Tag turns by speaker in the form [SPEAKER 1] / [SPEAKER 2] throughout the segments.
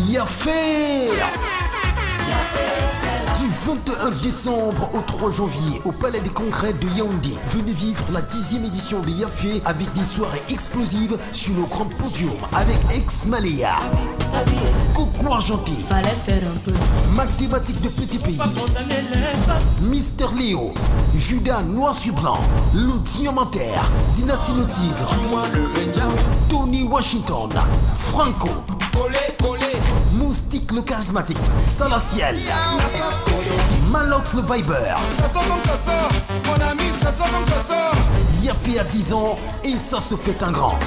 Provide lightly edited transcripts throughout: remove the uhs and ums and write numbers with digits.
[SPEAKER 1] Yafé. Du 21 décembre au 3 janvier au Palais des Congrès de Yaoundé, venez vivre la 10e édition de Yafé avec des soirées explosives sur le grand podium avec Ex Maléa, Coco Argenté, Mathématiques de Petit Pays, Mister Léo, Judas Noir sur Blanc, Le Diamantaire, Dynastie Le Tigre, Tony Washington, Franco, Moustique le charismatique, Salaciel, Malox le Viber.
[SPEAKER 2] Ça sort comme ça sort, mon ami, ça sort comme ça sort.
[SPEAKER 1] Yafé à 10 ans et ça se fait un grand.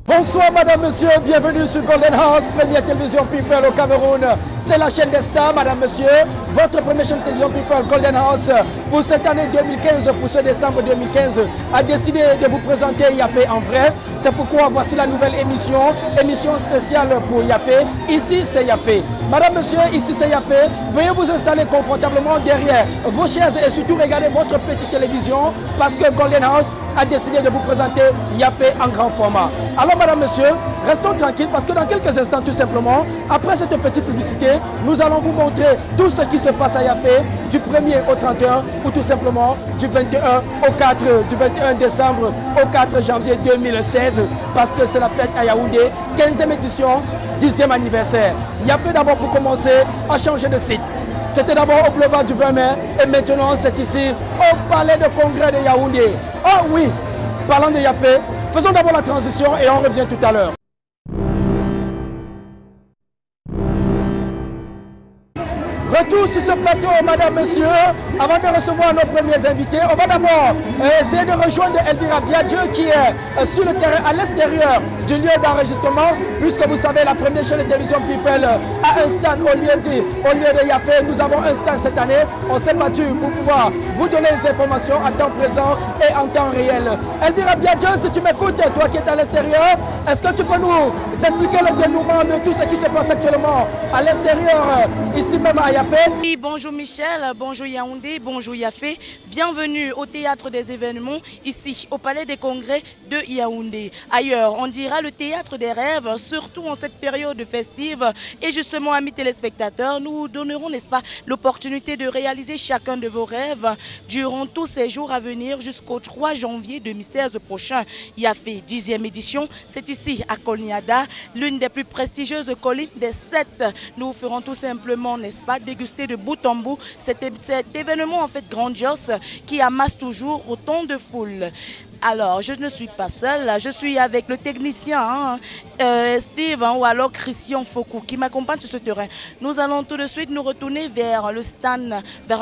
[SPEAKER 3] Bonsoir madame, monsieur, bienvenue sur Golden House, première télévision People au Cameroun. C'est la chaîne des stars, madame, monsieur, votre première chaîne de télévision People, Golden House, pour cette année 2015, pour ce décembre 2015, a décidé de vous présenter Yafé en vrai. C'est pourquoi voici la nouvelle émission spéciale pour Yafé. Ici c'est Yafé. Madame, monsieur, ici c'est Yafé. Veuillez vous installer confortablement derrière vos chaises et surtout regarder votre petite télévision parce que Golden House a décidé de vous présenter Yafé en grand format. Alors madame, monsieur, restons tranquilles parce que dans quelques instants tout simplement, après cette petite publicité, nous allons vous montrer tout ce qui se passe à Yafé du 1er au 31 ou tout simplement du 21 au 4, du 21 décembre au 4 janvier 2016 parce que c'est la fête à Yaoundé, 15e édition, 10e anniversaire. Yafé d'abord pour commencer a changé de site. C'était d'abord au boulevard du 20 mai et maintenant c'est ici au palais de congrès de Yaoundé. Oh oui, parlant de Yafé, faisons d'abord la transition et on revient tout à l'heure. Retour sur ce plateau, madame, monsieur. Avant de recevoir nos premiers invités, on va d'abord essayer de rejoindre Elvira Biadieu qui est sur le terrain, à l'extérieur du lieu d'enregistrement, puisque vous savez, la première chaîne de télévision People a un stand au lieu de Yafé. Nous avons un stand cette année. On s'est battu pour pouvoir vous donner les informations en temps présent et en temps réel. Elvira Biadieu, si tu m'écoutes, toi qui es à l'extérieur, est-ce que tu peux nous expliquer le dénouement de tout ce qui se passe actuellement à l'extérieur, ici même à Yafé?
[SPEAKER 4] Oui, bonjour Michel, bonjour Yaoundé, bonjour Yafé. Bienvenue au théâtre des événements, ici au Palais des Congrès de Yaoundé. Ailleurs, on dira le théâtre des rêves, surtout en cette période festive. Et justement, amis téléspectateurs, nous vous donnerons, n'est-ce pas, l'opportunité de réaliser chacun de vos rêves durant tous ces jours à venir jusqu'au 3 janvier 2016 prochain. Yafé, 10e édition, c'est ici à Kolniada, l'une des plus prestigieuses collines des 7. Nous vous ferons tout simplement, n'est-ce pas, déguster de bout en bout cet événement en fait grandiose qui amasse toujours autant de foule. Alors, je ne suis pas seule, je suis avec le technicien Steve ou alors Christian Foucault qui m'accompagne sur ce terrain. Nous allons tout de suite nous retourner vers un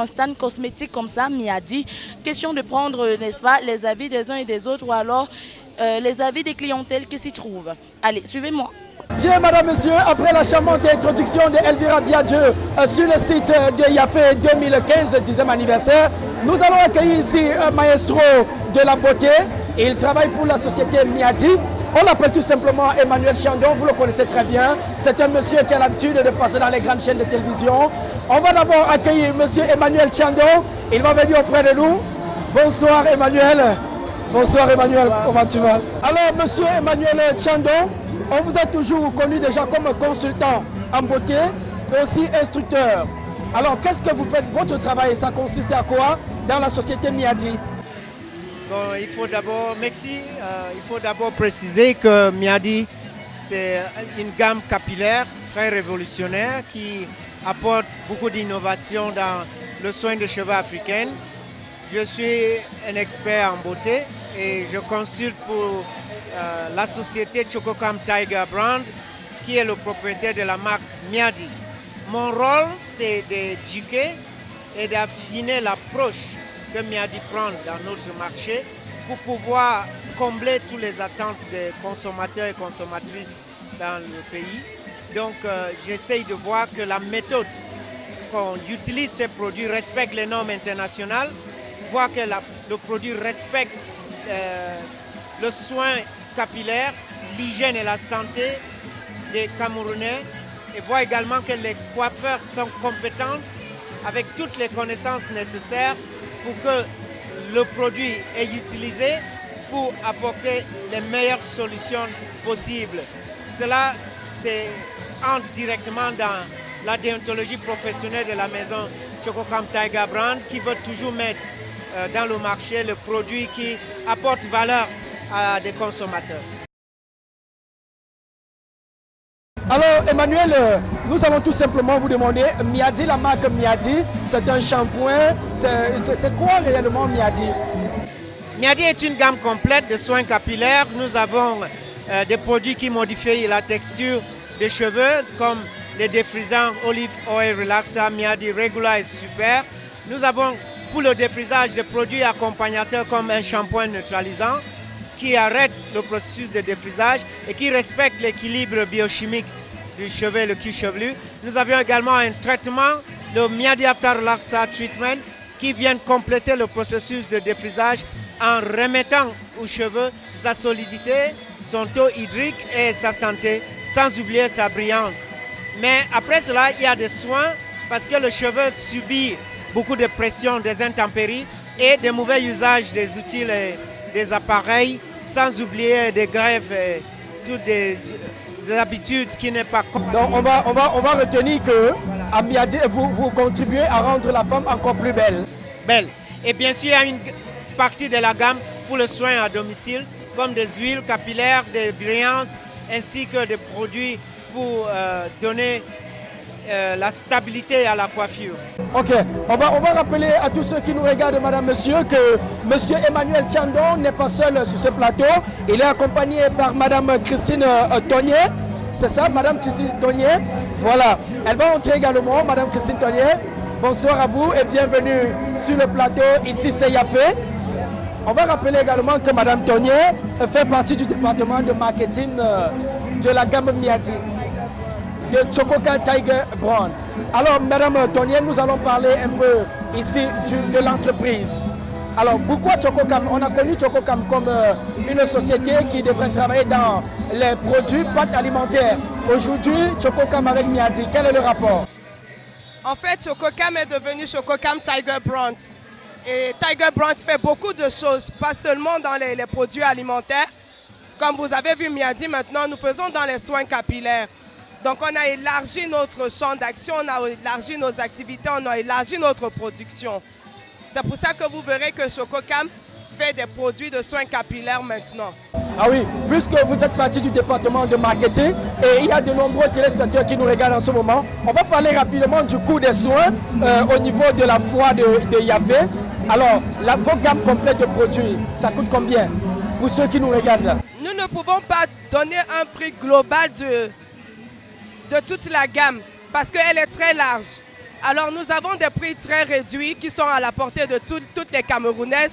[SPEAKER 4] stand cosmétique comme ça, Miadi. Question de prendre, n'est-ce pas, les avis des uns et des autres ou alors les avis des clientèles qui s'y trouvent. Allez, suivez-moi.
[SPEAKER 3] Bien, madame, monsieur, après la charmante introduction de Elvira Biadieu sur le site de Yafé 2015, 10e anniversaire, nous allons accueillir ici un maestro de la beauté. Il travaille pour la société Miadi. On l'appelle tout simplement Emmanuel Chandon, vous le connaissez très bien. C'est un monsieur qui a l'habitude de passer dans les grandes chaînes de télévision. On va d'abord accueillir monsieur Emmanuel Chandon. Il va venir auprès de nous. Bonsoir Emmanuel. Bonsoir Emmanuel, comment tu vas? Alors monsieur Emmanuel Chandon, on vous a toujours connu déjà comme consultant en beauté, mais aussi instructeur. Alors, qu'est-ce que vous faites? Votre travail, ça consiste à quoi dans la société Miadi?
[SPEAKER 5] Bon, il faut d'abord, merci. Il faut d'abord préciser que Miadi, c'est une gamme capillaire très révolutionnaire qui apporte beaucoup d'innovation dans le soin de cheveux africains. Je suis un expert en beauté et je consulte pour la société Chococam Tiger Brand qui est le propriétaire de la marque Miadi. Mon rôle, c'est d'éduquer et d'affiner l'approche que Miadi prend dans notre marché pour pouvoir combler toutes les attentes des consommateurs et consommatrices dans le pays. Donc j'essaye de voir que la méthode qu'on utilise ces produits respecte les normes internationales, voir que le produit respecte le soin capillaire, l'hygiène et la santé des Camerounais et voir également que les coiffeurs sont compétents avec toutes les connaissances nécessaires pour que le produit est utilisé pour apporter les meilleures solutions possibles. Cela, c'est entre directement dans la déontologie professionnelle de la maison Chococam Tiger Brand qui veut toujours mettre dans le marché le produit qui apporte valeur à des consommateurs.
[SPEAKER 3] Alors Emmanuel, nous allons tout simplement vous demander, Miadi, la marque Miadi, c'est un shampoing, c'est quoi réellement Miadi?
[SPEAKER 5] Miadi est une gamme complète de soins capillaires. Nous avons des produits qui modifient la texture des cheveux comme les défrisants Olive Oil Relaxer, Miadi Regular et Super. Nous avons pour le défrisage des produits accompagnateurs comme un shampoing neutralisant qui arrête le processus de défrisage et qui respecte l'équilibre biochimique du cheveu, le cuir chevelu. Nous avions également un traitement, le Miadi After Relaxer Treatment, qui vient compléter le processus de défrisage en remettant aux cheveux sa solidité, son taux hydrique et sa santé, sans oublier sa brillance. Mais après cela, il y a des soins parce que le cheveu subit beaucoup de pression, des intempéries et des mauvais usages des outils et des appareils, sans oublier des greffes et toutes des habitudes qui n'est pas...
[SPEAKER 3] Donc on va retenir que à Miadi, vous contribuez à rendre la femme encore plus belle.
[SPEAKER 5] Belle. Et bien sûr, il y a une partie de la gamme pour le soin à domicile, comme des huiles capillaires, des brillances, ainsi que des produits pour donner la stabilité à la coiffure.
[SPEAKER 3] Ok, on va rappeler à tous ceux qui nous regardent, madame, monsieur, que monsieur Emmanuel Tiandon n'est pas seul sur ce plateau. Il est accompagné par madame Christine Tonnier. C'est ça, madame Christine Tonnier. Voilà, elle va entrer également, madame Christine Tonnier. Bonsoir à vous et bienvenue sur le plateau. Ici, c'est Yafé. On va rappeler également que madame Tonnier fait partie du département de marketing de la gamme Miadi, de Chococam Tiger Brand. Alors, madame Tonnier, nous allons parler un peu ici de l'entreprise. Alors, pourquoi Chococam? On a connu Chococam comme une société qui devrait travailler dans les produits, pâtes alimentaires. Aujourd'hui, Chococam avec Miadi, quel est le rapport?
[SPEAKER 6] En fait, Chococam est devenu Chococam Tiger Brand. Et Tiger Brand fait beaucoup de choses, pas seulement dans les produits alimentaires. Comme vous avez vu Miadi, maintenant, nous faisons dans les soins capillaires. Donc, on a élargi notre champ d'action, on a élargi nos activités, on a élargi notre production. C'est pour ça que vous verrez que Chococam fait des produits de soins capillaires maintenant.
[SPEAKER 3] Ah oui, puisque vous faites partie du département de marketing et il y a de nombreux téléspectateurs qui nous regardent en ce moment, on va parler rapidement du coût des soins au niveau de la foire de Yafé. Alors, vos gammes complètes de produits, ça coûte combien pour ceux qui nous regardent là?
[SPEAKER 6] Nous ne pouvons pas donner un prix global de toute la gamme parce qu'elle est très large. Alors, nous avons des prix très réduits qui sont à la portée de toutes les Camerounaises.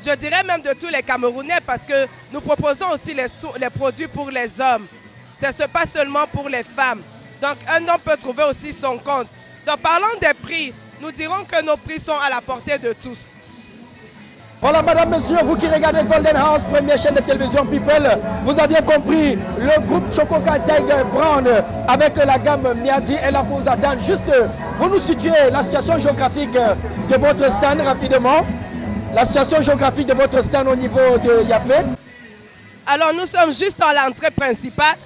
[SPEAKER 6] Je dirais même de tous les Camerounais parce que nous proposons aussi les produits pour les hommes. Ce n'est pas seulement pour les femmes. Donc, un homme peut trouver aussi son compte. Donc, parlant des prix, nous dirons que nos prix sont à la portée de tous.
[SPEAKER 3] Voilà, madame, monsieur, vous qui regardez Golden House, première chaîne de télévision People, vous aviez compris, le groupe Chococam Tiger Brand avec la gamme Miadi est là pour vous attendre. Juste, vous nous situez la situation géographique de votre stand rapidement. La situation géographique de votre stand au niveau de Yafé.
[SPEAKER 6] Alors, nous sommes juste à l'entrée principale.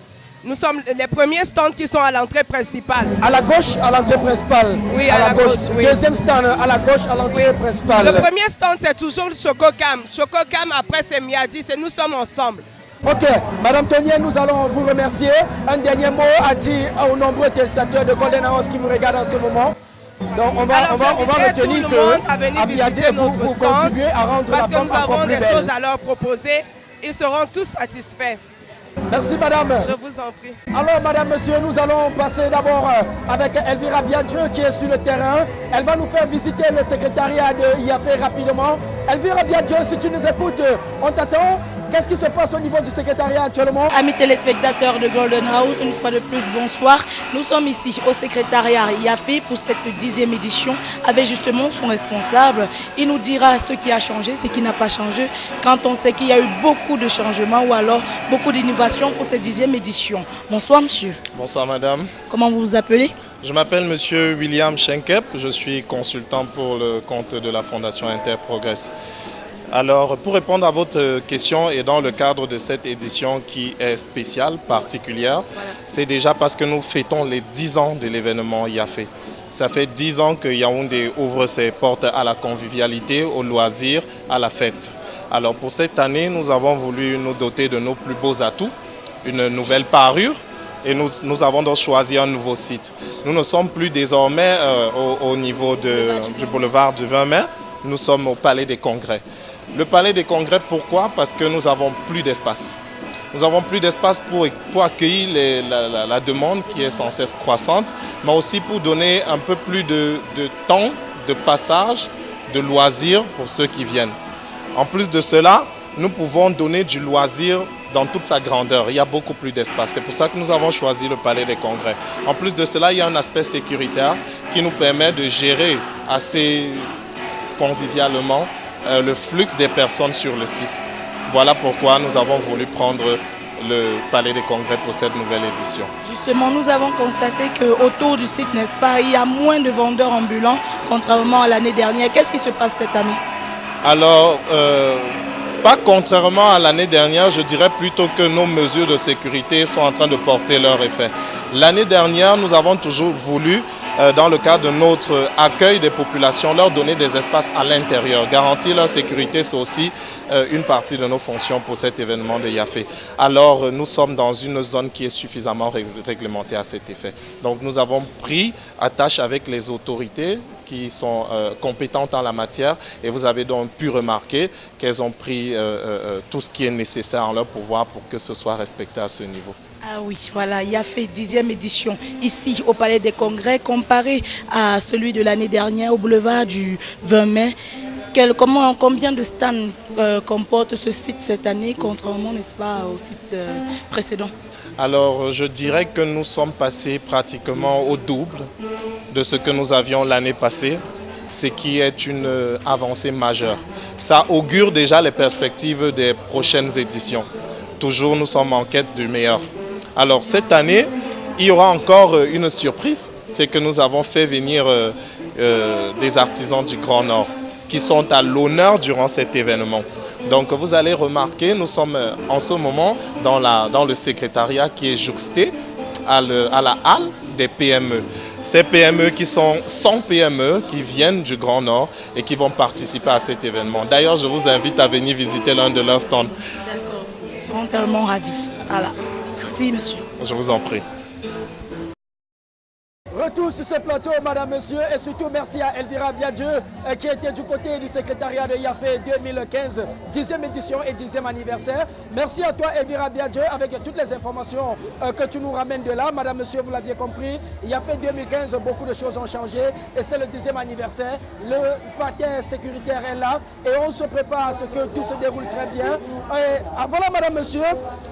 [SPEAKER 6] Nous sommes les premiers stands qui sont à l'entrée principale.
[SPEAKER 3] À la gauche, à l'entrée principale.
[SPEAKER 6] Oui, à la gauche. Oui.
[SPEAKER 3] Deuxième stand à la gauche, à l'entrée principale.
[SPEAKER 6] Le premier stand, c'est toujours Chococam. Chococam, après, c'est Miadi. Nous sommes ensemble.
[SPEAKER 3] Ok, madame Tonnier, nous allons vous remercier. Un dernier mot à dire aux nombreux téléspectateurs de Golden House qui vous regardent en ce moment. Donc on va retenir que à Miadi, vous contribuez à rendre la femme encore plus belle.
[SPEAKER 6] Parce que nous avons des choses à leur proposer. Ils seront tous satisfaits.
[SPEAKER 3] Merci madame.
[SPEAKER 6] Je vous en prie.
[SPEAKER 3] Alors madame, monsieur, nous allons passer d'abord avec Elvira Biadjo qui est sur le terrain. Elle va nous faire visiter le secrétariat de Yafé rapidement. Elvira Biadjo, si tu nous écoutes, on t'attend. Qu'est-ce qui se passe au niveau du secrétariat actuellement?
[SPEAKER 4] Amis téléspectateurs de Golden House, une fois de plus, bonsoir. Nous sommes ici au secrétariat Yafé pour cette 10e édition avec justement son responsable. Il nous dira ce qui a changé, ce qui n'a pas changé, quand on sait qu'il y a eu beaucoup de changements ou alors beaucoup d'innovations pour cette 10e édition. Bonsoir monsieur.
[SPEAKER 7] Bonsoir madame.
[SPEAKER 4] Comment vous vous appelez?
[SPEAKER 7] Je m'appelle monsieur William Schenkep, je suis consultant pour le compte de la Fondation Interprogress. Alors, pour répondre à votre question et dans le cadre de cette édition qui est spéciale, particulière, c'est déjà parce que nous fêtons les 10 ans de l'événement Yafé. Ça fait 10 ans que Yaoundé ouvre ses portes à la convivialité, au loisir, à la fête. Alors pour cette année, nous avons voulu nous doter de nos plus beaux atouts, une nouvelle parure, et nous avons donc choisi un nouveau site. Nous ne sommes plus désormais au niveau du boulevard du 20 mai, nous sommes au Palais des Congrès. Le Palais des Congrès, pourquoi? Parce que nous avons plus d'espace. Nous avons plus d'espace pour accueillir la demande qui est sans cesse croissante, mais aussi pour donner un peu plus de temps, de passage, de loisirs pour ceux qui viennent. En plus de cela, nous pouvons donner du loisir dans toute sa grandeur. Il y a beaucoup plus d'espace. C'est pour ça que nous avons choisi le Palais des Congrès. En plus de cela, il y a un aspect sécuritaire qui nous permet de gérer assez convivialement le flux des personnes sur le site. Voilà pourquoi nous avons voulu prendre le Palais des Congrès pour cette nouvelle édition.
[SPEAKER 4] Justement, nous avons constaté qu'autour du site, n'est-ce pas, il y a moins de vendeurs ambulants, contrairement à l'année dernière. Qu'est-ce qui se passe cette année?
[SPEAKER 7] Alors, pas contrairement à l'année dernière, je dirais plutôt que nos mesures de sécurité sont en train de porter leur effet. L'année dernière, nous avons toujours voulu, dans le cadre de notre accueil des populations, leur donner des espaces à l'intérieur. Garantir leur sécurité, c'est aussi une partie de nos fonctions pour cet événement de Yafé. Alors, nous sommes dans une zone qui est suffisamment réglementée à cet effet. Donc, nous avons pris attache avec les autorités qui sont compétentes en la matière et vous avez donc pu remarquer qu'elles ont pris tout ce qui est nécessaire en leur pouvoir pour que ce soit respecté à ce niveau.
[SPEAKER 4] Ah oui, voilà, Yafé 10e édition ici au Palais des Congrès comparé à celui de l'année dernière au boulevard du 20 mai. Combien de stands comporte ce site cette année, contrairement, n'est-ce pas, au site précédent?
[SPEAKER 7] Alors, je dirais que nous sommes passés pratiquement au double de ce que nous avions l'année passée, ce qui est une avancée majeure. Ça augure déjà les perspectives des prochaines éditions. Toujours, nous sommes en quête du meilleur. Alors, cette année, il y aura encore une surprise, c'est que nous avons fait venir des artisans du Grand Nord qui sont à l'honneur durant cet événement. Donc vous allez remarquer, nous sommes en ce moment dans le secrétariat qui est jouxté à la halle des PME. Ces PME qui sont 100 PME qui viennent du Grand Nord et qui vont participer à cet événement. D'ailleurs, je vous invite à venir visiter l'un de leurs stands.
[SPEAKER 4] D'accord, nous serons tellement ravis. Voilà. Merci, monsieur.
[SPEAKER 7] Je vous en prie.
[SPEAKER 3] Retour sur ce plateau, madame, monsieur, et surtout merci à Elvira Biadieu qui était du côté du secrétariat de Yafé 2015, 10e édition et 10e anniversaire. Merci à toi, Elvira Biadieu, avec toutes les informations que tu nous ramènes de là. Madame, monsieur, vous l'aviez compris, Yafé 2015, beaucoup de choses ont changé et c'est le 10e anniversaire. Le parterre sécuritaire est là et on se prépare à ce que tout se déroule très bien. Voilà, madame, monsieur,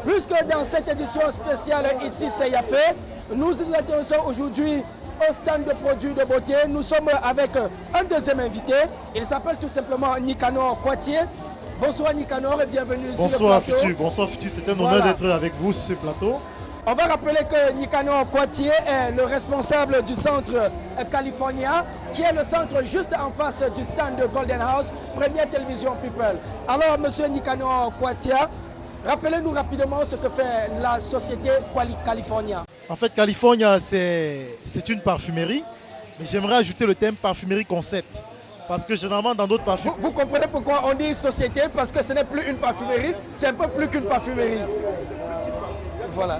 [SPEAKER 3] puisque dans cette édition spéciale ici, c'est Yafé, nous nous intéressons aujourd'hui au stand de produits de beauté. Nous sommes avec un deuxième invité. Il s'appelle tout simplement Nicanor Coitier. Bonsoir Nicanor et bienvenue sur le plateau.
[SPEAKER 8] Bonsoir Futu, c'est un honneur d'être avec vous sur ce plateau.
[SPEAKER 3] On va rappeler que Nicanor Coitier est le responsable du centre California, qui est le centre juste en face du stand de Golden House, première télévision People. Alors monsieur Nicanor Coitier, rappelez-nous rapidement ce que fait la société California.
[SPEAKER 8] En fait, California, c'est une parfumerie, mais j'aimerais ajouter le thème parfumerie concept. Parce que généralement, dans d'autres parfumeries...
[SPEAKER 3] Vous comprenez pourquoi on dit société? Parce que ce n'est plus une parfumerie, c'est un peu plus qu'une parfumerie. Voilà.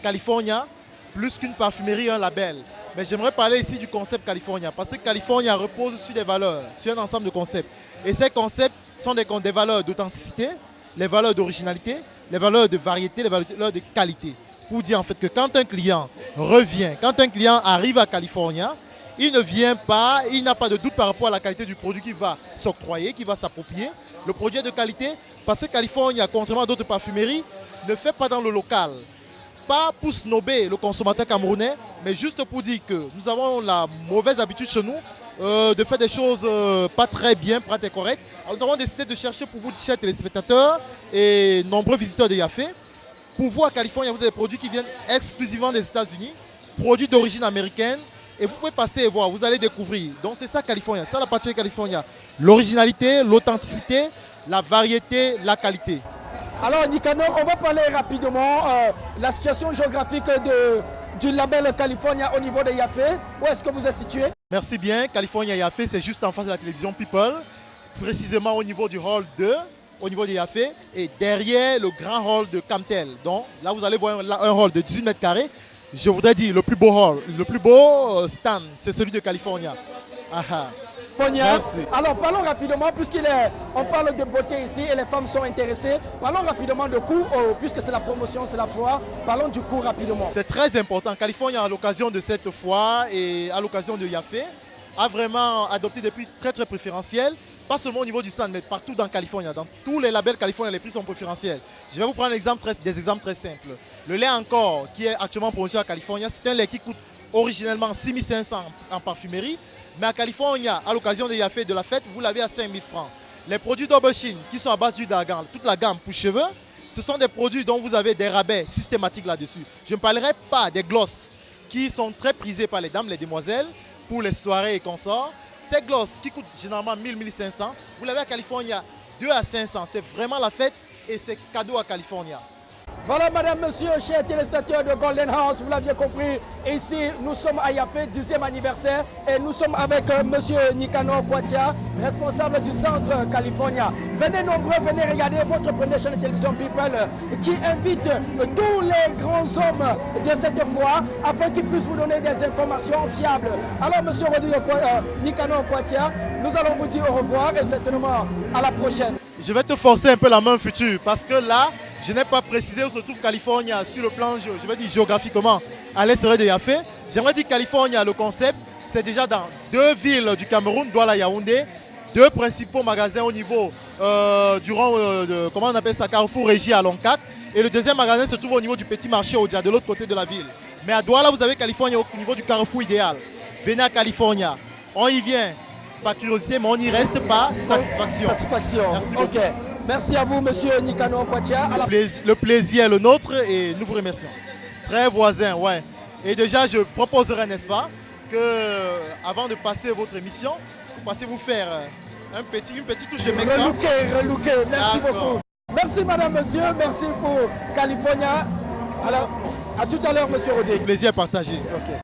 [SPEAKER 8] California, plus qu'une parfumerie, un label. Mais j'aimerais parler ici du concept California, parce que California repose sur des valeurs, sur un ensemble de concepts. Et ces concepts sont des valeurs d'authenticité, les valeurs d'originalité, les valeurs de variété, les valeurs de qualité. Pour dire en fait que quand un client revient, quand un client arrive à California, il ne vient pas, il n'a pas de doute par rapport à la qualité du produit qu'il va s'octroyer, qu'il va s'approprier. Le produit est de qualité parce que California, contrairement à d'autres parfumeries, ne fait pas dans le local. Pas pour snober le consommateur camerounais, mais juste pour dire que nous avons la mauvaise habitude chez nous de faire des choses pas très bien, pas très correctes. Alors nous avons décidé de chercher pour vous, chers téléspectateurs et nombreux visiteurs de Yafé, pour vous à Californie, vous avez des produits qui viennent exclusivement des États-Unis, produits d'origine américaine, Et vous pouvez passer et voir, vous allez découvrir. Donc c'est ça California, ça la Pachere California. L'originalité, l'authenticité, la variété, la qualité.
[SPEAKER 3] Alors Nicanor, on va parler rapidement de la situation géographique du label California au niveau de Yafé. Où est-ce que vous êtes situé?
[SPEAKER 8] Merci bien, California Yafé, c'est juste en face de la télévision People, précisément au niveau du hall 2, au niveau de Yafé, et derrière le grand hall de Camtel. Donc là vous allez voir un hall de 18 mètres carrés. Je voudrais dire le plus beau hall, le plus beau stand, c'est celui de California. Merci.
[SPEAKER 3] Alors parlons rapidement, puisqu'on parle de beauté ici et les femmes sont intéressées. Parlons rapidement de coût, puisque c'est la promotion, c'est la foire. Parlons du coût rapidement.
[SPEAKER 8] C'est très important. California, à l'occasion de cette foire et à l'occasion de Yafé, a vraiment adopté des prix très préférentiels. Pas seulement au niveau du stand, mais partout dans California. Dans tous les labels California, les prix sont préférentiels. Je vais vous prendre des exemples très simples. Le lait encore, qui est actuellement promotion à California, c'est un lait qui coûte originellement 6 500 en parfumerie. Mais à California, à l'occasion de Yafé de la fête, vous l'avez à 5 000 francs. Les produits Double Chin, qui sont à base d'huile d'argan, toute la gamme pour cheveux, ce sont des produits dont vous avez des rabais systématiques là-dessus. Je ne parlerai pas des glosses, qui sont très prisés par les dames, les demoiselles, pour les soirées et consorts. Ces glosses, qui coûtent généralement 1 000, 1 500, vous l'avez à California 2 à 500. C'est vraiment la fête et c'est cadeau à California.
[SPEAKER 3] Voilà, madame, monsieur, chers téléspectateurs de Golden House, vous l'aviez compris, ici nous sommes à Yafé, 10e anniversaire, et nous sommes avec monsieur Nicanor Kwatia, responsable du centre California. Venez nombreux, venez regarder votre première chaîne de télévision People qui invite tous les grands hommes de cette foire afin qu'ils puissent vous donner des informations fiables. Alors, monsieur Nicanor Kwatia, nous allons vous dire au revoir et certainement à la prochaine.
[SPEAKER 8] Je vais te forcer un peu la main future parce que là, je n'ai pas précisé où se trouve California sur le plan, je vais dire géographiquement, à l'est de Yafé. J'aimerais dire California, le concept, c'est déjà dans 2 villes du Cameroun, Douala et Yaoundé, 2 principaux magasins au niveau comment on appelle ça, Carrefour Régie à Loncac. Et le deuxième magasin se trouve au niveau du petit marché Odia, de l'autre côté de la ville. Mais à Douala, vous avez California au niveau du Carrefour idéal. Venez à California, on y vient. Pas curiosité, mais on n'y reste pas satisfaction. Merci beaucoup.
[SPEAKER 3] Okay. Merci à vous, monsieur Nicanor Kwatia.
[SPEAKER 8] Le plaisir est le nôtre et nous vous remercions. Très voisin, ouais. Et déjà, je proposerai, n'est-ce pas, que avant de passer votre émission, vous passez vous faire une petite touche de make-up.
[SPEAKER 3] Relooker. Merci beaucoup. Merci, madame, monsieur. Merci pour California. Alors, à tout à l'heure, monsieur Rodé.
[SPEAKER 8] Plaisir partagé. Okay.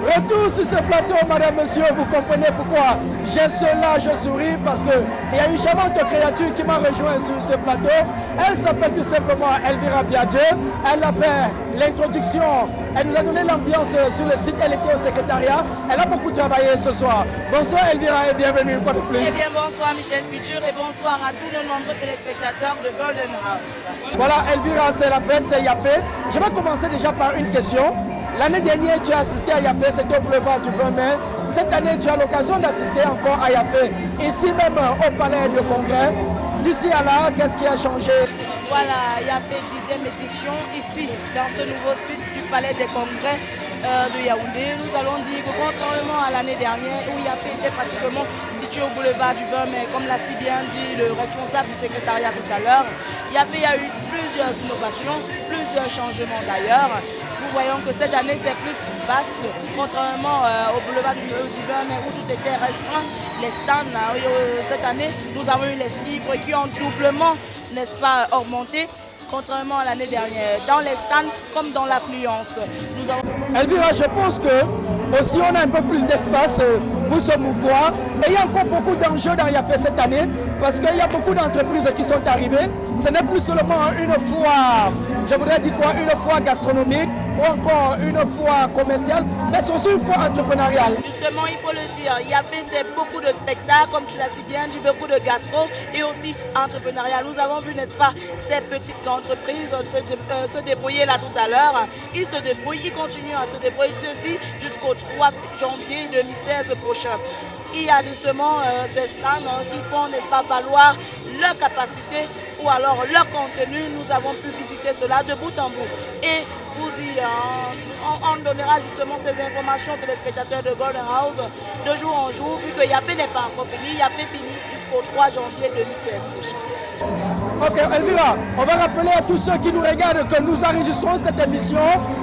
[SPEAKER 3] Retour sur ce plateau, madame, monsieur, vous comprenez pourquoi j'ai ce large sourire, parce qu'il y a une charmante créature qui m'a rejoint sur ce plateau. Elle s'appelle tout simplement Elvira Biadje. Elle a fait l'introduction, elle nous a donné l'ambiance sur le site, elle était au secrétariat. Elle a beaucoup travaillé ce soir. Bonsoir Elvira et bienvenue une fois de plus.
[SPEAKER 4] Eh bien, bonsoir Michel Futur et bonsoir à tous les nombreux téléspectateurs de Golden House.
[SPEAKER 3] Voilà, Elvira, c'est la fête, c'est Yafé. Je vais commencer déjà par une question. L'année dernière, tu as assisté à Yafé, c'était au boulevard du 20 mai. Cette année, tu as l'occasion d'assister encore à Yafé, ici même au palais de congrès. D'ici à là, qu'est-ce qui a changé?
[SPEAKER 4] Voilà, Yafé 10e édition, ici, dans ce nouveau site du palais des congrès de Yaoundé. Nous allons dire que contrairement à l'année dernière, où Yafé était pratiquement situé au boulevard du 20 mai, comme l'a si bien dit le responsable du secrétariat tout à l'heure, il y a eu plusieurs innovations, plusieurs changements d'ailleurs. Nous voyons que cette année c'est plus vaste, contrairement au boulevard du 20 mai où tout était restreint. Les stands, cette année, nous avons eu les chiffres qui ont doublement, n'est-ce pas, augmenté, contrairement à l'année dernière, dans les stands comme dans l'affluence.
[SPEAKER 3] Elvira, je pense que Aussi, on a un peu plus d'espace pour se mouvoir. Et il y a encore beaucoup d'enjeux dans Yafé cette année parce qu'il y a beaucoup d'entreprises qui sont arrivées. Ce n'est plus seulement une foire, je voudrais dire quoi, une foire gastronomique ou encore une foire commerciale, mais c'est aussi une foire entrepreneuriale.
[SPEAKER 4] Justement, il faut le dire, Yafé, c'est beaucoup de spectacles, comme tu l'as si bien dit, beaucoup de gastro et aussi entrepreneurial. Nous avons vu, n'est-ce pas, ces petites entreprises se débrouiller là tout à l'heure. Ils se débrouillent, ils continuent à se débrouiller ceci jusqu'au 3 janvier 2016 prochain. Il y a justement ces stands qui font, n'est-ce pas, valoir leur capacité ou alors leur contenu. Nous avons pu visiter cela de bout en bout. Et vous y, on donnera justement ces informations aux téléspectateurs de Golden House de jour en jour, vu que Yafé n'est pas encore fini. Yafé finit jusqu'au 3 janvier 2016 prochain.
[SPEAKER 3] Ok, Elvira, on va rappeler à tous ceux qui nous regardent que nous enregistrons cette émission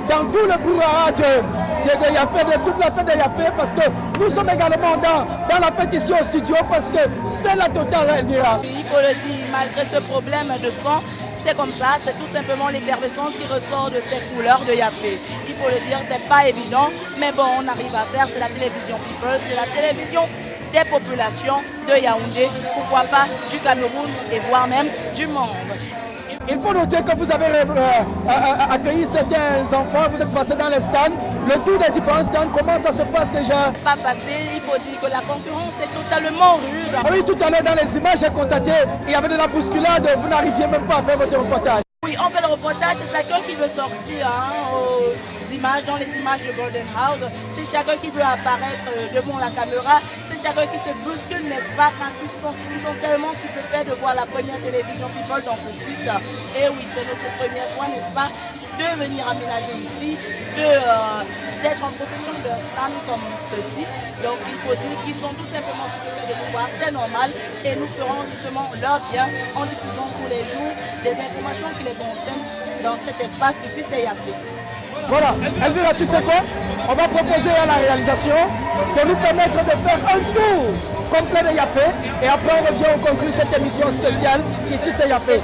[SPEAKER 3] dans tout le brouhaha de Yafé, de toute la fête de Yafé, parce que nous sommes également dans la fête ici au studio, parce que c'est la totale, Elvira.
[SPEAKER 4] Il faut le dire, malgré ce problème de son, c'est comme ça, c'est tout simplement l'effervescence qui ressort de ces couleurs de Yafé. Il faut le dire, c'est pas évident, mais bon, on arrive à faire, c'est la télévision People, c'est la télévision des populations de Yaoundé, pourquoi pas du Cameroun et voire même du monde.
[SPEAKER 3] Il faut noter que vous avez accueilli certains enfants, vous êtes passé dans les stands, le tour des différents stands, comment ça se passe déjà?
[SPEAKER 4] Pas passé, il faut dire que la concurrence est totalement rude.
[SPEAKER 3] Oui, tout à l'heure dans les images, j'ai constaté qu'il y avait de la bousculade, vous n'arriviez même pas à faire votre reportage.
[SPEAKER 4] Oui, on fait le reportage, c'est chacun qui veut sortir aux images, dans les images de Golden House. C'est chacun qui veut apparaître devant la caméra. C'est chacun qui se bouscule, n'est-ce pas, quand ils sont tellement stupéfaits de voir la première télévision People dans ce site. Et oui, c'est notre première fois, n'est-ce pas, de venir aménager ici, d'être en possession d'un stand comme ceci. Donc il faut dire qu'ils sont tout simplement stupéfaits de nous voir, c'est normal. Et nous ferons justement leur bien en diffusant tous les jours des informations qui les concernent dans cet espace. Ici, c'est Yafé.
[SPEAKER 3] Voilà, Elvira, tu sais quoi? On va proposer à la réalisation de nous permettre de faire un tour complet de Yafé et après on revient, on conclut cette émission spéciale. Ici, c'est Yafé.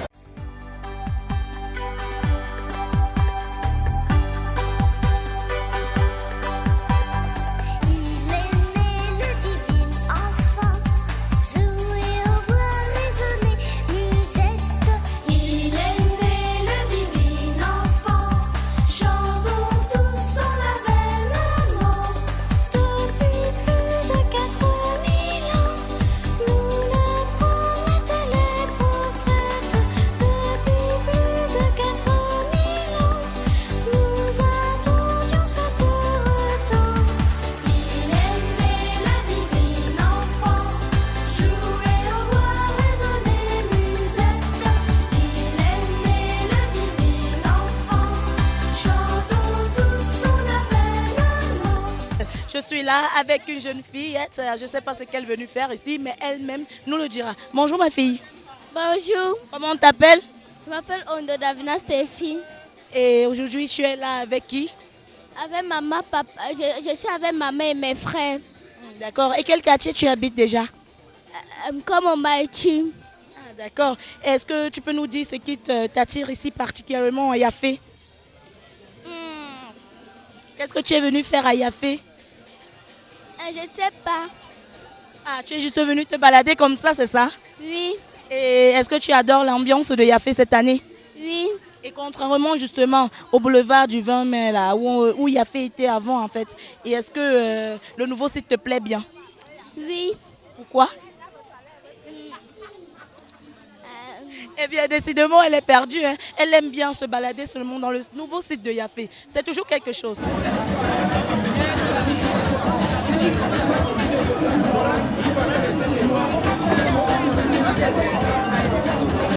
[SPEAKER 4] Je suis là avec une jeune fille, je ne sais pas ce qu'elle est venue faire ici, mais elle-même nous le dira. Bonjour ma fille.
[SPEAKER 9] Bonjour.
[SPEAKER 4] Comment on t'appelle?
[SPEAKER 9] Je m'appelle Ondo Davina Stéphine.
[SPEAKER 4] Et aujourd'hui tu es là avec qui?
[SPEAKER 9] Avec maman, papa. Je suis avec maman et mes frères.
[SPEAKER 4] D'accord. Et quel quartier tu habites déjà?
[SPEAKER 9] Comme on m'a dit.
[SPEAKER 4] Ah, d'accord. Est-ce que tu peux nous dire ce qui t'attire ici particulièrement à Yafé? Qu'est-ce que tu es venu faire à Yafé?
[SPEAKER 9] Je ne sais pas.
[SPEAKER 4] Ah, tu es juste venu te balader comme ça, c'est ça?
[SPEAKER 9] Oui.
[SPEAKER 4] Et est-ce que tu adores l'ambiance de Yafé cette année?
[SPEAKER 9] Oui.
[SPEAKER 4] Et contrairement justement au boulevard du 20 mai, là, où Yafé était avant en fait, et est-ce que le nouveau site te plaît bien?
[SPEAKER 9] Oui.
[SPEAKER 4] Pourquoi? Eh bien, décidément, elle est perdue. Hein. Elle aime bien se balader seulement dans le nouveau site de Yafé. C'est toujours quelque chose.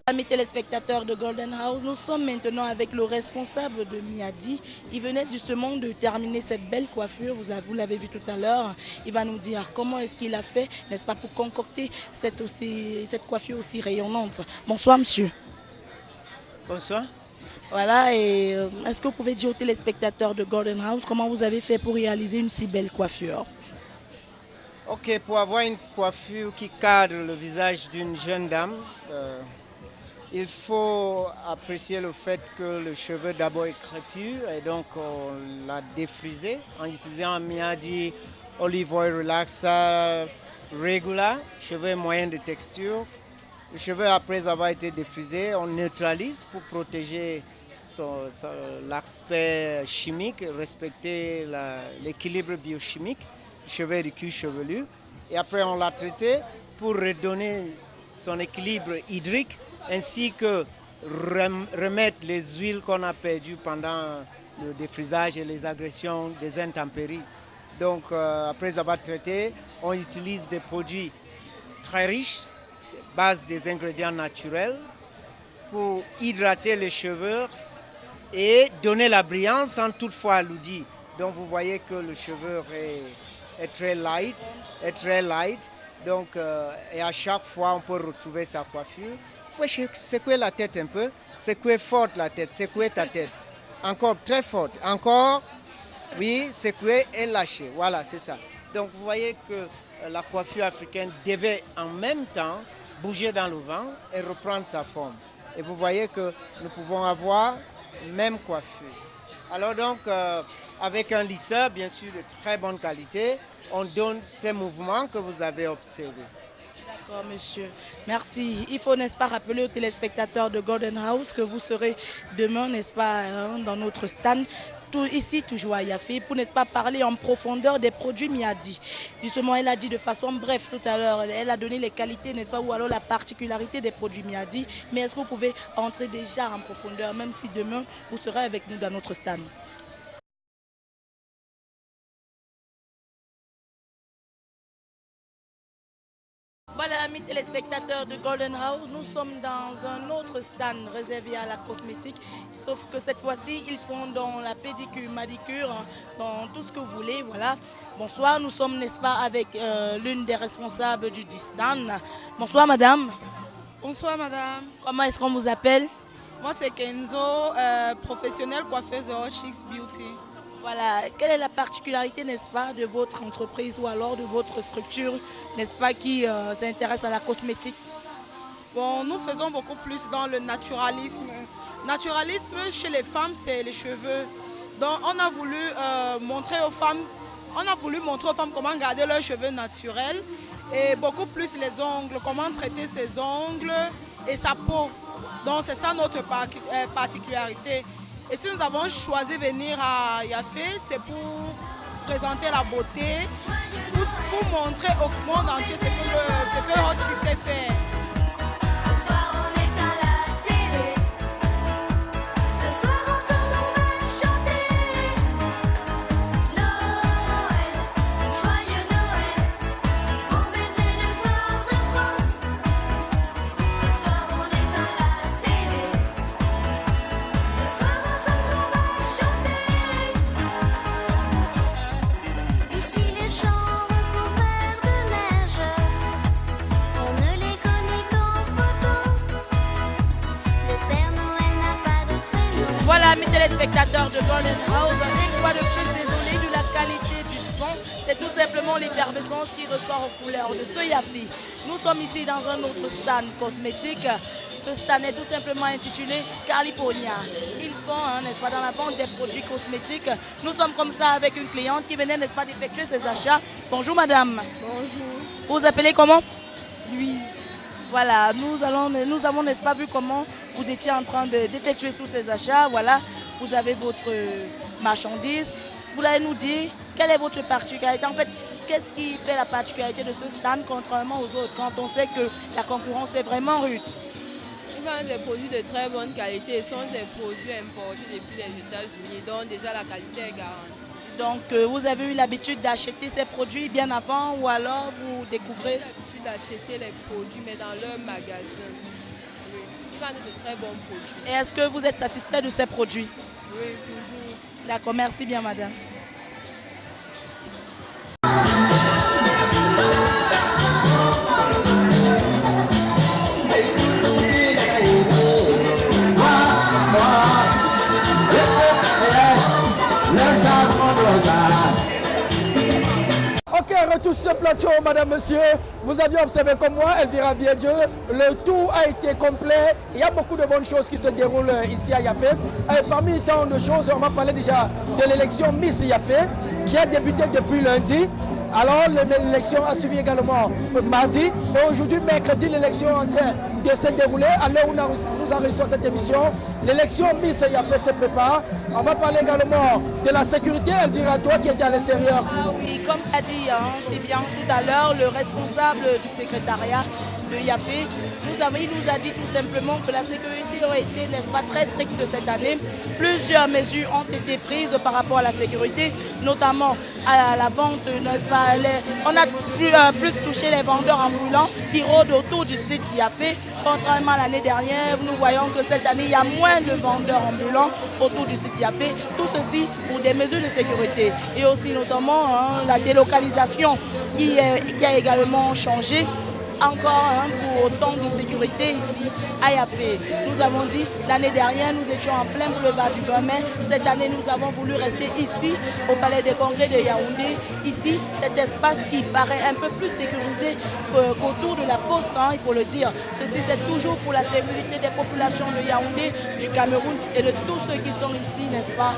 [SPEAKER 4] Amis téléspectateurs de Golden House, nous sommes maintenant avec le responsable de Miadi. Il venait justement de terminer cette belle coiffure, vous l'avez vu tout à l'heure. Il va nous dire comment est-ce qu'il a fait, n'est-ce pas, pour concocter cette coiffure aussi rayonnante. Bonsoir monsieur.
[SPEAKER 5] Bonsoir.
[SPEAKER 4] Voilà, et est-ce que vous pouvez dire aux téléspectateurs de Golden House comment vous avez fait pour réaliser une si belle coiffure?
[SPEAKER 5] Ok, pour avoir une coiffure qui cadre le visage d'une jeune dame, Il faut apprécier le fait que le cheveu d'abord est crépus et donc on l'a défrisé en utilisant un Miyadi Olive Oil Relaxer Regular, cheveux moyen de texture. Le cheveu après avoir été défrisé, on neutralise pour protéger l'aspect chimique, respecter l'équilibre biochimique du cheveu et du cuir chevelu. Et après on l'a traité pour redonner son équilibre hydrique ainsi que remettre les huiles qu'on a perdues pendant le défrisage et les agressions des intempéries. Donc après avoir traité, on utilise des produits très riches, base des ingrédients naturels, pour hydrater les cheveux et donner la brillance sans toutefois alourdir. Donc vous voyez que le cheveu est très light, donc, et à chaque fois on peut retrouver sa coiffure. Vous pouvez secouer la tête un peu, secouer forte la tête, secouer ta tête, encore très forte, encore, oui, secouer et lâcher, voilà c'est ça. Donc vous voyez que la coiffure africaine devait en même temps bouger dans le vent et reprendre sa forme. Et vous voyez que nous pouvons avoir même coiffure. Alors donc, avec un lisseur, bien sûr, de très bonne qualité, on donne ces mouvements que vous avez observés.
[SPEAKER 4] D'accord, monsieur. Merci. Il faut, n'est-ce pas, rappeler aux téléspectateurs de Golden House que vous serez demain, n'est-ce pas, dans notre stand, ici, toujours à Yafé, pour, n'est-ce pas, parler en profondeur des produits Miyadi. Justement, elle a dit de façon brève tout à l'heure, elle a donné les qualités, n'est-ce pas, ou alors la particularité des produits Miyadi. Mais est-ce que vous pouvez entrer déjà en profondeur, même si demain, vous serez avec nous dans notre stand? Voilà, amis téléspectateurs de Golden House, nous sommes dans un autre stand réservé à la cosmétique, sauf que cette fois-ci, ils font dans la pédicure, manicure, dans tout ce que vous voulez, voilà. Bonsoir, nous sommes, n'est-ce pas, avec l'une des responsables du stand. Bonsoir, madame.
[SPEAKER 10] Bonsoir, madame.
[SPEAKER 4] Comment est-ce qu'on vous appelle?
[SPEAKER 10] Moi, c'est Kenzo, professionnelle coiffeuse de Hot Chicks Beauty.
[SPEAKER 4] Voilà, quelle est la particularité, n'est-ce pas, de votre entreprise ou alors de votre structure, n'est-ce pas, qui s'intéresse à la cosmétique?
[SPEAKER 10] Bon, nous faisons beaucoup plus dans le naturalisme. Naturalisme chez les femmes, c'est les cheveux. Donc, on a voulu montrer aux femmes comment garder leurs cheveux naturels et beaucoup plus les ongles, comment traiter ses ongles et sa peau. Donc, c'est ça notre particularité. Et si nous avons choisi de venir à Yafé, c'est pour présenter la beauté, pour montrer au monde entier ce que Hot Chicks sait faire.
[SPEAKER 11] Ce soir on est à la télé, ce soir ensemble on va chanter Noël, joyeux Noël, bon baiser de Fort-de-France. Ce soir on est à la télé, ce soir ensemble on va chanter. Ici les champs recouverts de neige, on ne les connaît qu'en photo. Le Père Noël n'a pas de traîneau.
[SPEAKER 4] Voilà, mes téléspectateurs de Golden House, une fois de plus, désolé de la qualité du son. C'est tout simplement l'effervescence qui ressort aux couleurs de ce Yafé. Nous sommes ici dans un autre stand cosmétique. Ce stand est tout simplement intitulé California. Ils font, n'est-ce pas, dans la vente des produits cosmétiques. Nous sommes comme ça avec une cliente qui venait, n'est-ce pas, d'effectuer ses achats. Bonjour madame.
[SPEAKER 10] Bonjour.
[SPEAKER 4] Vous vous appelez comment?
[SPEAKER 10] Louise.
[SPEAKER 4] Voilà, nous avons, n'est-ce pas, vu comment vous étiez en train d'effectuer tous ces achats. Voilà, vous avez votre marchandise. Vous allez nous dire quelle est votre particularité. En fait, qu'est-ce qui fait la particularité de ce stand contrairement aux autres quand on sait que la concurrence est vraiment rude?
[SPEAKER 12] Ils vendent des produits de très bonne qualité. Ce sont des produits importés depuis les États-Unis. Donc déjà la qualité est garantie.
[SPEAKER 4] Donc vous avez eu l'habitude d'acheter ces produits bien avant ou alors vous découvrez?
[SPEAKER 12] J'ai l'habitude d'acheter les produits mais dans leur magasin. Oui. Ils vendent de très bons produits.
[SPEAKER 4] Et est-ce que vous êtes satisfait de ces produits?
[SPEAKER 12] Oui, toujours.
[SPEAKER 4] D'accord, merci bien madame.
[SPEAKER 3] Ok, tout ce plateau, madame, monsieur, vous aviez observé comme moi, Elvira Biedieu, le tout a été complet. Il y a beaucoup de bonnes choses qui se déroulent ici à Yafé. Parmi tant de choses, on va parler déjà de l'élection Miss Yafé, qui a débuté depuis lundi. Alors, l'élection a suivi également mardi. Et aujourd'hui, mercredi, l'élection est en train de se dérouler. À l'heure où nous enregistrons cette émission, l'élection Miss Yafé se prépare. On va parler également de la sécurité. Elle dira toi qui étais à l'extérieur.
[SPEAKER 4] Ah oui, comme tu as dit, c'est bien tout à l'heure, le responsable du secrétariat de Yafé, il nous a dit tout simplement que la sécurité aurait été, n'est-ce pas, très stricte de cette année. Plusieurs mesures ont été prises par rapport à la sécurité, notamment à la vente, n'est-ce pas. On a plus touché les vendeurs ambulants qui rôdent autour du site Yafé. Contrairement à l'année dernière, nous voyons que cette année, il y a moins de vendeurs ambulants autour du site Yafé. Tout ceci pour des mesures de sécurité. Et aussi notamment la délocalisation qui a également changé. Encore pour autant de sécurité ici à Yafé. Nous avons dit l'année dernière, nous étions en plein boulevard du 20 mai. Cette année, nous avons voulu rester ici, au Palais des Congrès de Yaoundé. Ici, cet espace qui paraît un peu plus sécurisé qu'autour de la poste, il faut le dire. Ceci, c'est toujours pour la sécurité des populations de Yaoundé, du Cameroun et de tous ceux qui sont ici, n'est-ce pas,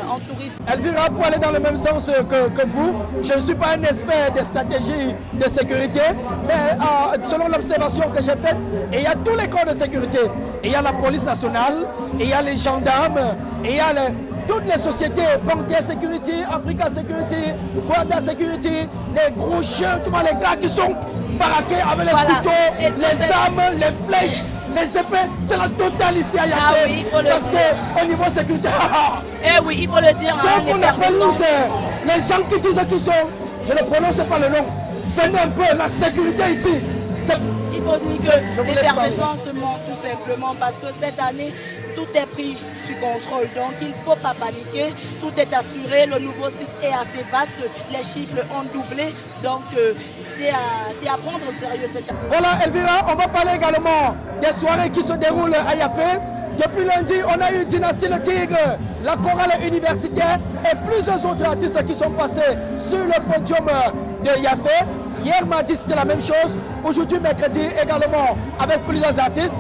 [SPEAKER 4] en tourisme.
[SPEAKER 3] Elvira, pour aller dans le même sens que vous, je ne suis pas un expert des stratégies de sécurité, mais selon l'observation que j'ai faite, il y a tous les corps de sécurité. Il y a la police nationale, il y a les gendarmes, il y a toutes les sociétés, Bancaire Security, Africa Security, Guarda Security, les gros chiens, tu vois, les gars qui sont baraqués avec les couteaux, les armes, les flèches, les épées, c'est la totale ici à Yafé.
[SPEAKER 4] Ah oui, parce
[SPEAKER 3] qu'au niveau sécurité,
[SPEAKER 4] eh oui, il faut le dire.
[SPEAKER 3] Ce qu'on appelle nous, c'est les gens qui disent qu'ils sont, je ne prononce pas le nom, venez un peu, la sécurité ici.
[SPEAKER 4] Il faut dire que l'effervescence se montre tout simplement parce que cette année, tout est pris sous contrôle. Donc il ne faut pas paniquer, tout est assuré, le nouveau site est assez vaste, les chiffres ont doublé. Donc c'est à prendre au sérieux cette année.
[SPEAKER 3] Voilà Elvira, on va parler également des soirées qui se déroulent à Yafé. Depuis lundi, on a eu Dynastie le Tigre, la chorale universitaire et plusieurs autres artistes qui sont passés sur le podium de Yafé. Hier, mardi, c'était la même chose. Aujourd'hui, mercredi, également, avec plusieurs artistes.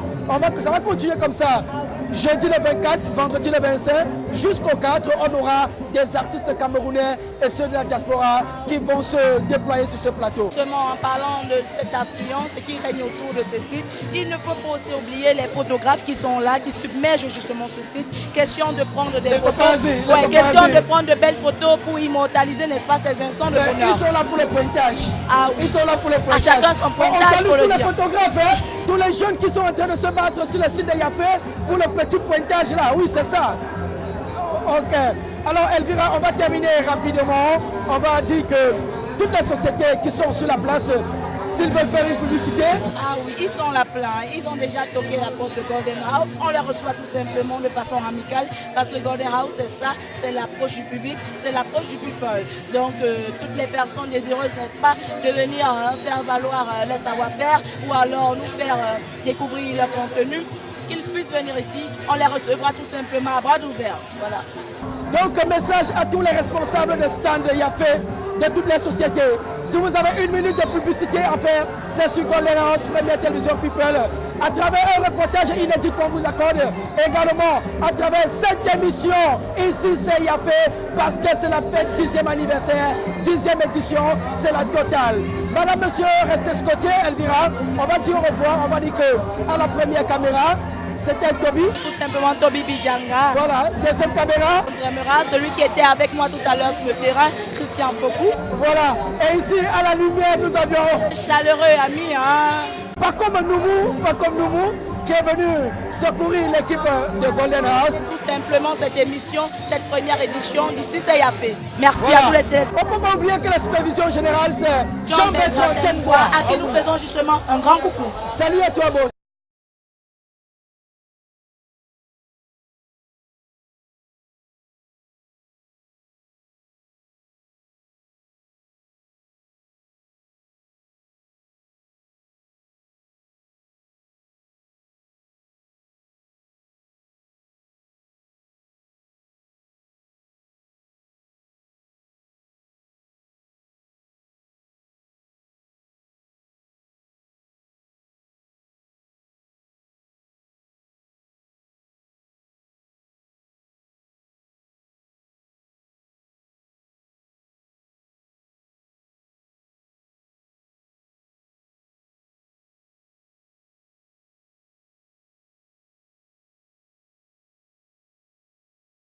[SPEAKER 3] Ça va continuer comme ça. Jeudi le 24, vendredi le 25, jusqu'au 4, on aura des artistes camerounais et ceux de la diaspora qui vont se déployer sur ce plateau.
[SPEAKER 4] Justement, en parlant de cette affluence qui règne autour de ce site, il ne faut pas aussi oublier les photographes qui sont là, qui submergent justement ce site. Question de prendre des photos. Question de prendre de belles photos pour immortaliser, n'est-ce pas, ces instants de bonheur.
[SPEAKER 3] Ils sont là pour le pointage.
[SPEAKER 4] Ah oui.
[SPEAKER 3] Ils sont là pour le pointage.
[SPEAKER 4] À chacun son pointage.
[SPEAKER 3] On salue tous les photographes, tous les jeunes qui sont en train de se battre sur le site de Yafé pour le petit pointage là. Oui, c'est ça. Ok. Alors Elvira, on va terminer rapidement. On va dire que toutes les sociétés qui sont sur la place, s'ils veulent faire une publicité.
[SPEAKER 4] Ah oui, ils sont là plein. Ils ont déjà toqué la porte de Golden House. On les reçoit tout simplement de façon amicale parce que Golden House, c'est ça, c'est l'approche du public, c'est l'approche du people. Donc toutes les personnes désireuses, n'est-ce pas, de venir faire valoir les savoir-faire ou alors nous faire découvrir leur contenu, qu'ils puissent venir ici, on les recevra tout simplement à bras ouverts. Voilà.
[SPEAKER 3] Donc un message à tous les responsables de stand de Yafé, de toutes les sociétés. Si vous avez une minute de publicité à faire, c'est sur Golden House, Première Télévision People. À travers un reportage inédit qu'on vous accorde, également à travers cette émission, ici c'est Yafé, parce que c'est la fête 10e anniversaire, 10e édition, c'est la totale. Madame, monsieur, restez scotchés, Elvira. On va dire au revoir, on va dire que à la première caméra, c'était Toby.
[SPEAKER 4] Tout simplement Toby Bijanga.
[SPEAKER 3] Voilà, deuxième caméra.
[SPEAKER 4] Celui qui était avec moi tout à l'heure sur le terrain, Christian Fokou.
[SPEAKER 3] Voilà, et ici à la lumière, nous avions...
[SPEAKER 4] Chaleureux ami,
[SPEAKER 3] Pas comme Noumou, qui est venu secourir l'équipe de Golden House.
[SPEAKER 4] Tout simplement cette émission, cette première édition d'ici c'est Yafé. Merci à tous les tests.
[SPEAKER 3] On ne peut pas oublier que la supervision générale c'est Jean-Bertrand Tenbois.
[SPEAKER 4] À qui nous faisons justement un grand coucou.
[SPEAKER 3] Salut à toi boss.